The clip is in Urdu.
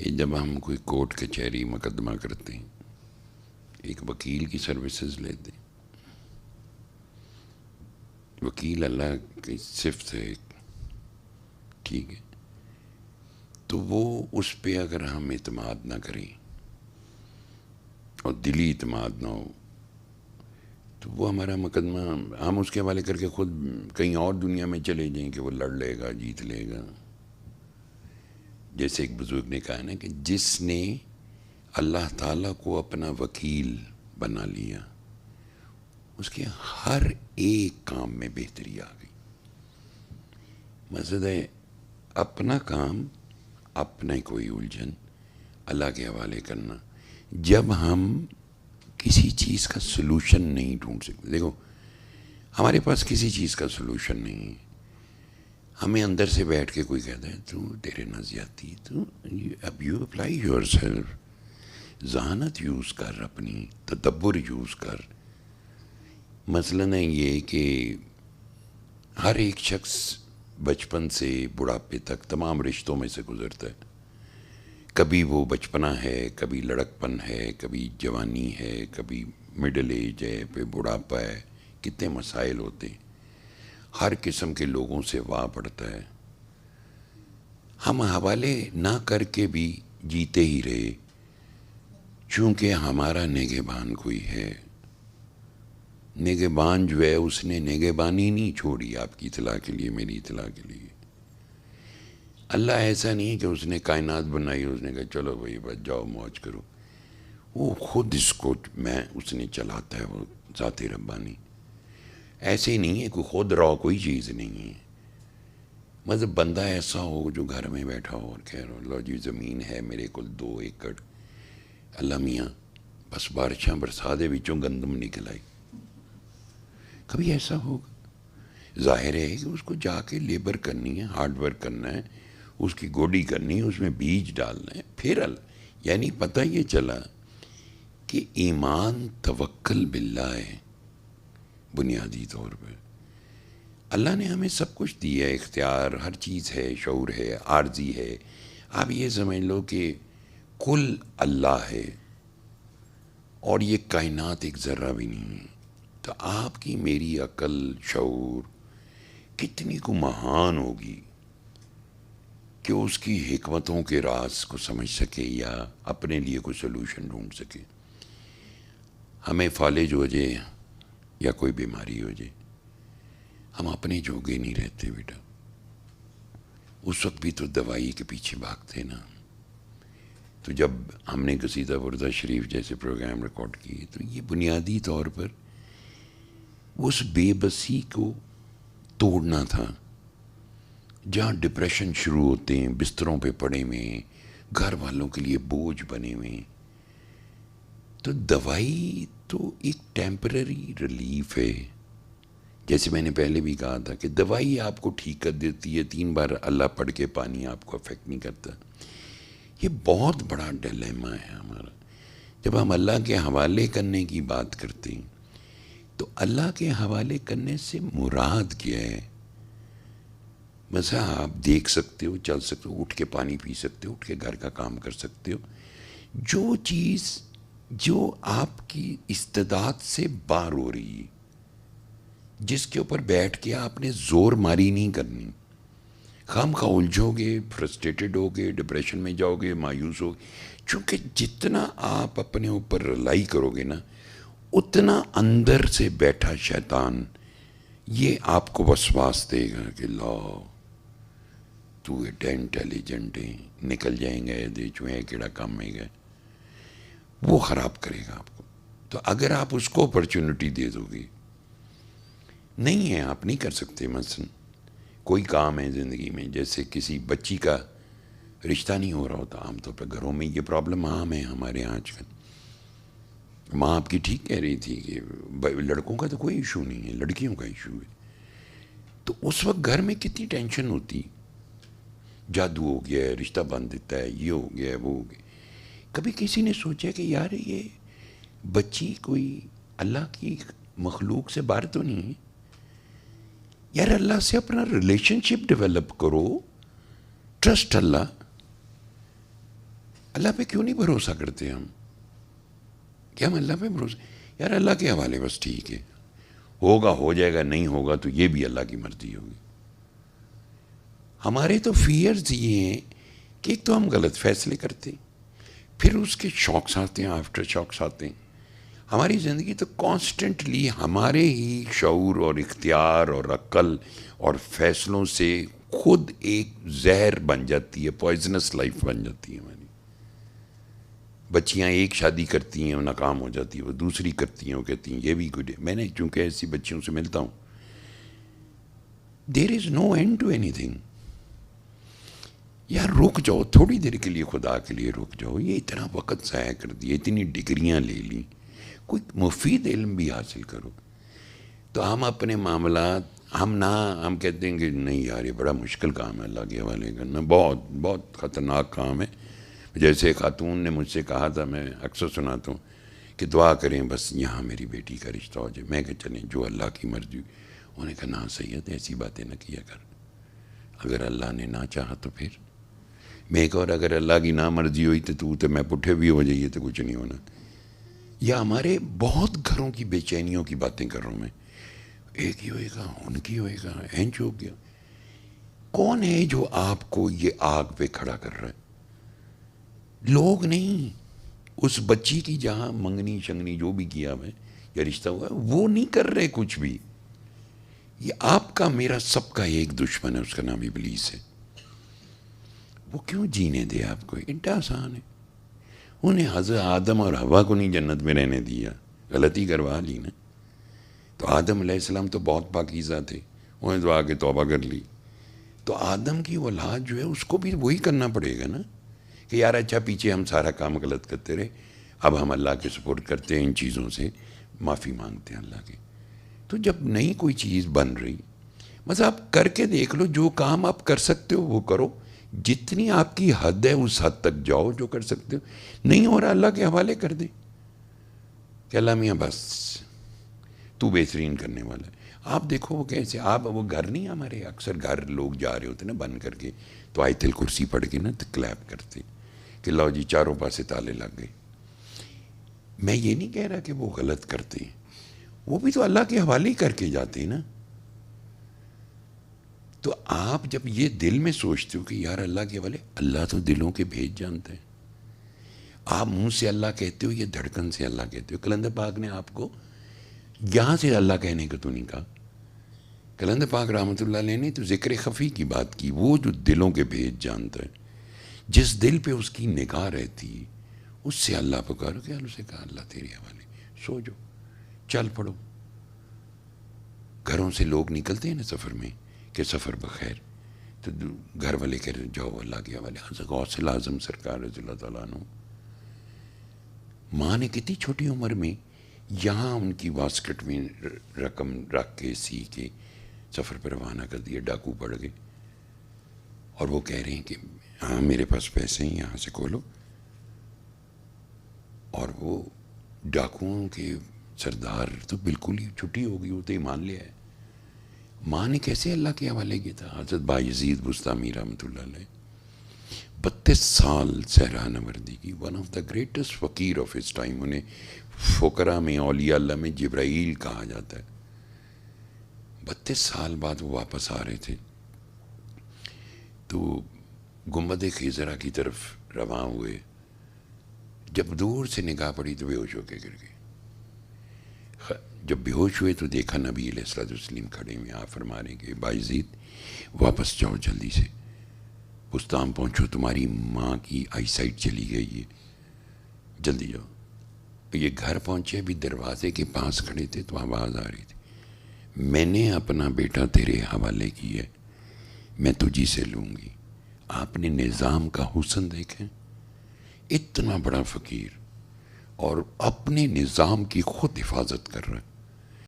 کہ جب ہم کوئی کورٹ کچہری مقدمہ کرتے ہیں، ایک وکیل کی سروسز لیتے ہیں. وکیل اللہ کی صفت ہے، ٹھیک ہے، تو وہ اس پہ اگر ہم اعتماد نہ کریں اور دلی اعتماد نہ ہو تو وہ ہمارا مقدمہ ہم اس کے حوالے کر کے خود کہیں اور دنیا میں چلے جائیں کہ وہ لڑ لے گا، جیت لے گا. جیسے ایک بزرگ نے کہا نا کہ جس نے اللہ تعالیٰ کو اپنا وکیل بنا لیا اس کے ہر ایک کام میں بہتری آ گئی. مقصد ہے اپنا کام، اپنا کوئی الجھن اللہ کے حوالے کرنا. جب ہم کسی چیز کا سلوشن نہیں ڈھونڈ سکتے، دیکھو ہمارے پاس کسی چیز کا سلوشن نہیں ہے، ہمیں اندر سے بیٹھ کے کوئی کہتا ہے تو تیرے نہ زیادتی، تو اب یو اپلائی یور سیلف، ذہانت یوز کر، اپنی تدبر یوز کر. مثلاً یہ کہ ہر ایک شخص بچپن سے بڑھاپے تک تمام رشتوں میں سے گزرتا ہے. کبھی وہ بچپنا ہے، کبھی لڑکپن ہے، کبھی جوانی ہے، کبھی مڈل ایج ہے، پھر بڑھاپا ہے. کتنے مسائل ہوتے ہیں، ہر قسم کے لوگوں سے واہ پڑتا ہے. ہم حوالے نہ کر کے بھی جیتے ہی رہے، چونکہ ہمارا نگہبان کوئی ہے. نگہبان جو ہے اس نے نگہبانی نہیں چھوڑی آپ کی اطلاع کے لیے، میری اطلاع کے لیے. اللہ ایسا نہیں ہے کہ اس نے کائنات بنائی، اس نے کہا چلو بھائی بس جاؤ موج کرو. وہ خود اس کو اس نے چلاتا ہے، وہ ذات ربانی. ایسے ہی نہیں ہے کوئی خود رہو، کوئی چیز نہیں ہے. مطلب بندہ ایسا ہو جو گھر میں بیٹھا ہو اور کہہ رہا ہو لو جی زمین ہے میرے کو 2 ایکڑ، اللہ میاں بس بارشاں برسا دے وچوں گندم نکل آئی. کبھی ایسا ہوگا؟ ظاہر ہے کہ اس کو جا کے لیبر کرنی ہے، ہارڈ ورک کرنا ہے، اس کی گوڈی کرنی ہے، اس میں بیج ڈالنا ہے، پھر یعنی پتہ یہ چلا کہ ایمان توکل باللہ ہے بنیادی طور پر. اللہ نے ہمیں سب کچھ دیا ہے، اختیار، ہر چیز ہے، شعور ہے، عارضی ہے. آپ یہ سمجھ لو کہ کل اللہ ہے اور یہ کائنات ایک ذرہ بھی نہیں ہے. تو آپ کی میری عقل، شعور کتنی کو مہان ہوگی کہ اس کی حکمتوں کے راز کو سمجھ سکے یا اپنے لیے کوئی سلوشن ڈھونڈ سکے. ہمیں فالج ہو جائے یا کوئی بیماری ہو جائے، ہم اپنے جوگے نہیں رہتے بیٹا. اس وقت بھی تو دوائی کے پیچھے بھاگتے نا. تو جب ہم نے قصیدہ بردہ شریف جیسے پروگرام ریکارڈ کیے تو یہ بنیادی طور پر اس بے بسی کو توڑنا تھا جہاں ڈپریشن شروع ہوتے ہیں، بستروں پہ پڑے ہوئے، گھر والوں کے لیے بوجھ بنے ہوئے. تو دوائی تو ایک ٹیمپرری ریلیف ہے. جیسے میں نے پہلے بھی کہا تھا کہ دوائی آپ کو ٹھیک کر دیتی ہے، 3 بار اللہ پڑھ کے پانی آپ کو افیکٹ نہیں کرتا. یہ بہت بڑا ڈیلیما ہے ہمارا. جب ہم اللہ کے حوالے کرنے کی بات کرتے ہیں تو اللہ کے حوالے کرنے سے مراد کیا ہے؟ مثلا آپ دیکھ سکتے ہو، چل سکتے ہو، اٹھ کے پانی پی سکتے ہو، اٹھ کے گھر کا کام کر سکتے ہو. جو چیز جو آپ کی استعداد سے باہر ہو رہی ہے، جس کے اوپر بیٹھ کے آپ نے زور ماری نہیں کرنی. خام خواہ الجھو گے، فرسٹریٹڈ ہوگے، ڈپریشن میں جاؤ گے، مایوس ہوگے. چونکہ جتنا آپ اپنے اوپر رلائی کرو گے نا، اتنا اندر سے بیٹھا شیطان یہ آپ کو وسواس دے گا کہ لو تو ایڈا انٹیلیجنٹ ہے، نکل جائیں گے دے چوہیں کیڑا کام میں گئے، وہ خراب کرے گا آپ کو. تو اگر آپ اس کو اپرچونٹی دے دو گے، نہیں ہے آپ نہیں کر سکتے. مثلا کوئی کام ہے زندگی میں، جیسے کسی بچی کا رشتہ نہیں ہو رہا ہوتا، عام طور پہ گھروں میں یہ پرابلم عام ہے ہمارے یہاں آج کل. ماں آپ کی ٹھیک کہہ رہی تھی کہ لڑکوں کا تو کوئی ایشو نہیں ہے، لڑکیوں کا ایشو ہے. تو اس وقت گھر میں کتنی ٹینشن ہوتی، جادو ہو گیا ہے، رشتہ باندھ دیتا ہے، یہ ہو گیا ہے، وہ ہو گیا. کبھی کسی نے سوچا کہ یار یہ بچی کوئی اللہ کی مخلوق سے باہر تو نہیں ہے؟ یار اللہ سے اپنا ریلیشن شپ ڈیولپ کرو، ٹرسٹ اللہ. اللہ پہ کیوں نہیں بھروسہ کرتے ہم؟ کیا ہم اللہ پہ بھروسہ؟ یار اللہ کے حوالے بس ٹھیک ہے، ہوگا ہو جائے گا، نہیں ہوگا تو یہ بھی اللہ کی مرضی ہوگی. ہمارے تو فیئرز یہ ہیں کہ ایک تو ہم غلط فیصلے کرتے ہیں، پھر اس کے شوقس آتے ہیں، آفٹر شوقس آتے ہیں. ہماری زندگی تو کانسٹنٹلی ہمارے ہی شعور اور اختیار اور عقل اور فیصلوں سے خود ایک زہر بن جاتی ہے، پوائزنس لائف بن جاتی ہے ہماری. بچیاں ایک شادی کرتی ہیں وہ ناکام ہو جاتی ہے، وہ دوسری کرتی ہیں وہ کہتی ہیں یہ بھی گڈ ہے. میں نے چونکہ ایسی بچیوں سے ملتا ہوں، دیر از نو اینڈ ٹو اینی تھنگ. یار رک جاؤ تھوڑی دیر کے لیے، خدا کے لیے رک جاؤ. یہ اتنا وقت ضائع کر دیا، اتنی ڈگریاں لے لیں، کوئی مفید علم بھی حاصل کرو. تو ہم اپنے معاملات ہم کہتے ہیں کہ نہیں یار یہ بڑا مشکل کام ہے اللہ کے حوالے کرنا، بہت بہت خطرناک کام ہے. جیسے خاتون نے مجھ سے کہا تھا، میں اکثر سناتا ہوں کہ دعا کریں بس یہاں میری بیٹی کا رشتہ ہو جائے. میں کہ چلیں جو اللہ کی مرضی. انہوں نے کہا نا سید ایسی باتیں نہ کیا کر، اگر اللہ نے نہ چاہا تو پھر. میں کہ اور اگر اللہ کی نہ مرضی ہوئی تو میں پٹھے بھی ہو جائیے تو کچھ نہیں ہونا. یا ہمارے بہت گھروں کی بے چینیوں کی باتیں کر رہا ہوں میں، ایک ہی ہوئے گا، ان کی ہوئے گا، اینچ ہو گیا. کون ہے جو آپ کو یہ آگ پہ کھڑا کر رہا ہے؟ لوگ نہیں. اس بچی کی جہاں منگنی شنگنی جو بھی کیا میں یا رشتہ ہوا ہے وہ نہیں کر رہے کچھ بھی. یہ آپ کا میرا سب کا ایک دشمن ہے، اس کا نام ابلیس ہے. وہ کیوں جینے دے آپ کو؟ اتنا آسان ہے. انہیں حضرت آدم اور حوا کو نہیں جنت میں رہنے دیا، غلطی کروا لی نا. تو آدم علیہ السلام تو بہت پاکیزہ تھے، انہیں تو آگے توبہ کر لی. تو آدم کی اولاد جو ہے اس کو بھی وہی کرنا پڑے گا نا کہ یار اچھا پیچھے ہم سارا کام غلط کرتے رہے، اب ہم اللہ کے سپورٹ کرتے ہیں، ان چیزوں سے معافی مانگتے ہیں اللہ کے. تو جب نئی کوئی چیز بن رہی، بس آپ کر کے دیکھ لو، جو کام آپ کر سکتے ہو وہ کرو، جتنی آپ کی حد ہے اس حد تک جاؤ جو کر سکتے ہو. نہیں ہو رہا اللہ کے حوالے کر دیں کہ اللہ میاں بس تو بہترین کرنے والا ہے. آپ دیکھو وہ کیسے، آپ وہ گھر نہیں، ہمارے اکثر گھر لوگ جا رہے ہوتے نا بند کر کے تو آیت الکرسی پڑھ کے نا تو کلیپ کرتے کہ لو جی چاروں پاسے تالے لگ گئے. میں یہ نہیں کہہ رہا کہ وہ غلط کرتے ہیں، وہ بھی تو اللہ کے حوالے ہی کر کے جاتے ہیں نا. تو آپ جب یہ دل میں سوچتے ہو کہ یار اللہ کے حوالے، اللہ تو دلوں کے بھیج جانتا ہے. آپ منہ سے اللہ کہتے ہو، یہ دھڑکن سے اللہ کہتے ہو. کلندر پاک نے آپ کو یہاں سے اللہ کہنے کو تو نہیں کہا. کلندر پاک رحمۃ اللہ علیہ نے تو ذکر خفی کی بات کی، وہ جو دلوں کے بھیج جانتا ہے، جس دل پہ اس کی نگاہ رہتی ہے اس سے اللہ پکارو. کہ اسے کہا اللہ تیرے حوالے، سو جو چل پڑو. گھروں سے لوگ نکلتے ہیں نا سفر میں کہ سفر بخیر، تو گھر والے کہہ رہے جاؤ اللہ کے حوالے. حضرت غوث اعظم سرکار رضی اللہ تعالیٰ عنہ، ماں نے کتنی چھوٹی عمر میں یہاں ان کی واسکٹ میں رقم رکھ کے سی کے سفر پر روانہ کر دیا. ڈاکو پڑ گئے اور وہ کہہ رہے ہیں کہ ہاں میرے پاس پیسے ہیں یہاں سے کھولو. اور وہ ڈاکوؤں کے سردار تو بالکل ہی چھٹی ہو گئی، وہ تو ایمان لیا ہے. ماں نے کیسے اللہ کے حوالے کیا تھا؟ حضرت بایزید بستامی رحمۃ اللہ علیہ 32 سال صحرا نوردی کی، ون آف دا گریٹسٹ فقیر آف ہز ٹائم. انہیں فقراء میں، اولیاء اللہ میں جبرائیل کہا جاتا ہے. 32 سال بعد وہ واپس آ رہے تھے تو گنبد خیزرہ کی طرف رواں ہوئے. جب دور سے نگاہ پڑی تو بے ہوش ہو کے گر گئے. جب بے ہوش ہوئے تو دیکھا نبی علیہ الصلوۃ والسلام کھڑے ہوئے. آپ فرما رہے کہ بایزید واپس جاؤ، جلدی سے بستام پہنچو، تمہاری ماں کی آئی سائٹ چلی گئی ہے، جلدی جاؤ. یہ گھر پہنچے، ابھی دروازے کے پاس کھڑے تھے تو آواز آ رہی تھی، میں نے اپنا بیٹا تیرے حوالے کی ہے، میں تجھی سے لوں گی. آپ نے نظام کا حسن دیکھیں، اتنا بڑا فقیر اور اپنے نظام کی خود حفاظت کر رہا ہے.